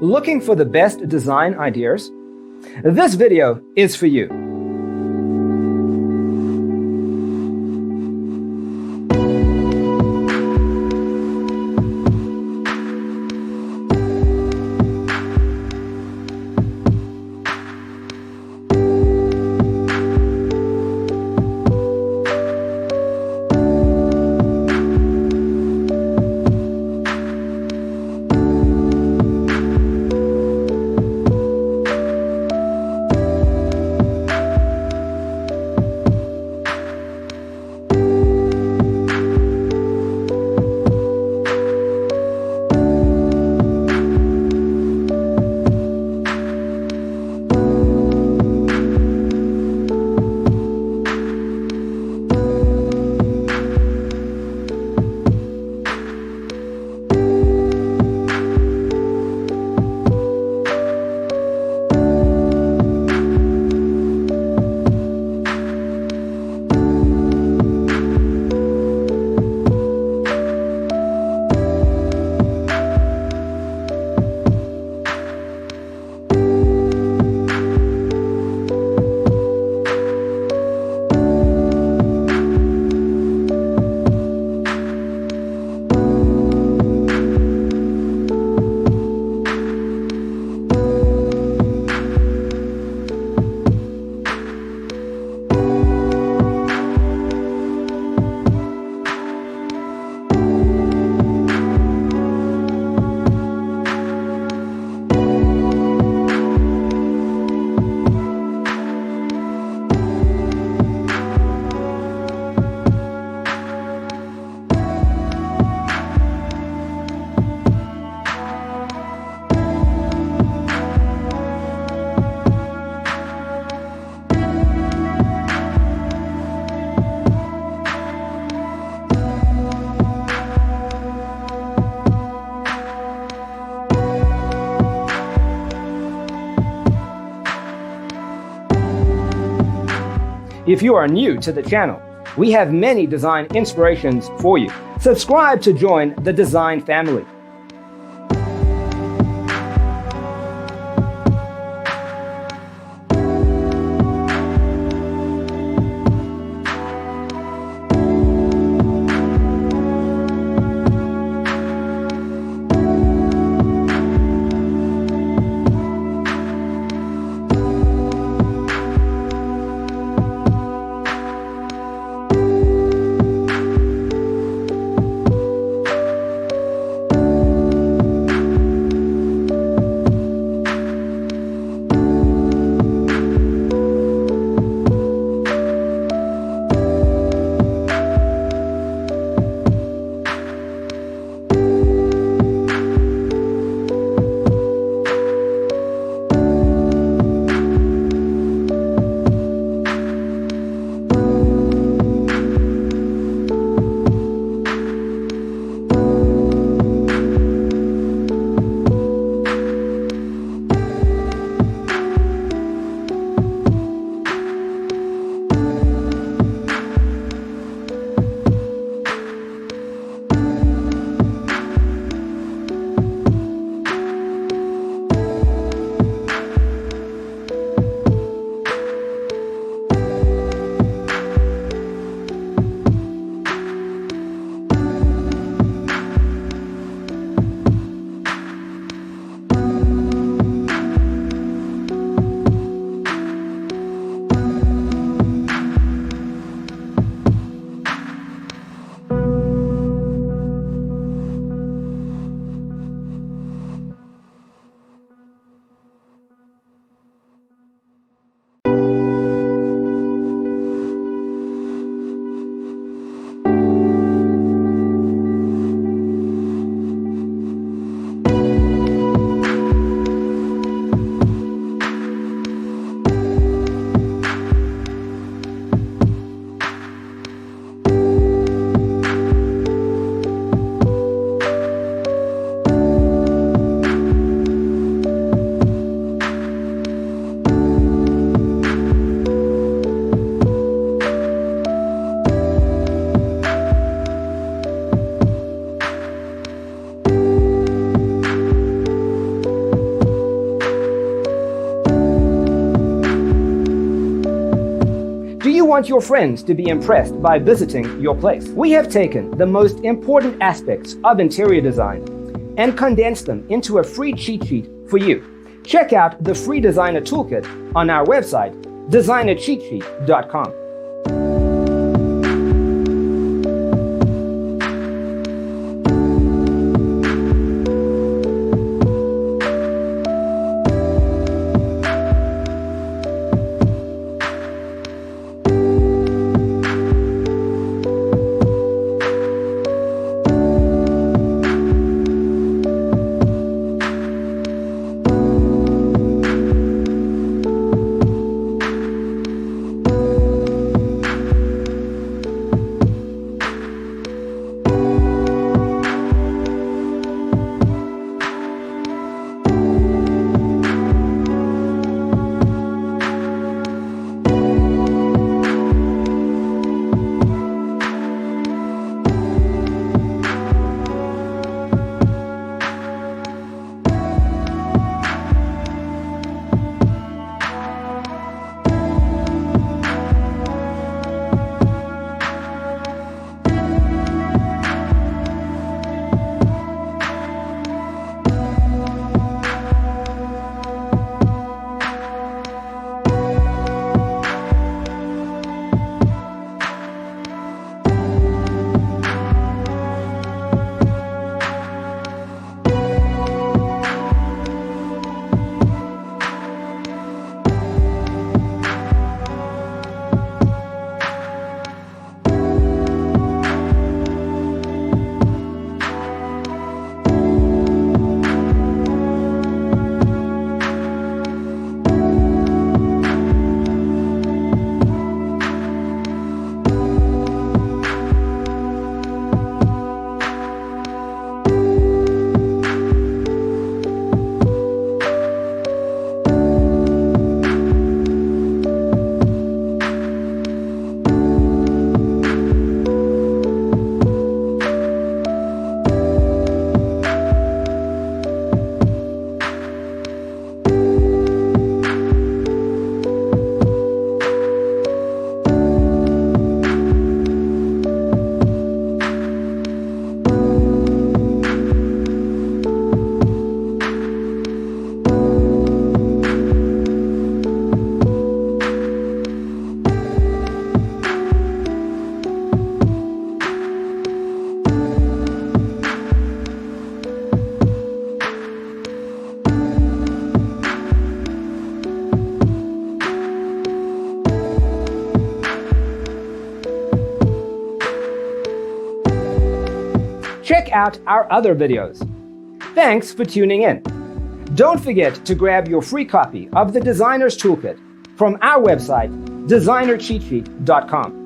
Looking for the best design ideas? This video is for you. If you are new to the channel, we have many design inspirations for you. Subscribe to join the design family. want your friends to be impressed by visiting your place. We have taken the most important aspects of interior design and condensed them into a free cheat sheet for you. Check out the free designer toolkit on our website, designercheatsheet.com. Check out our other videos. Thanks for tuning in. Don't forget to grab your free copy of the Designer's Toolkit from our website, designercheatsheet.com.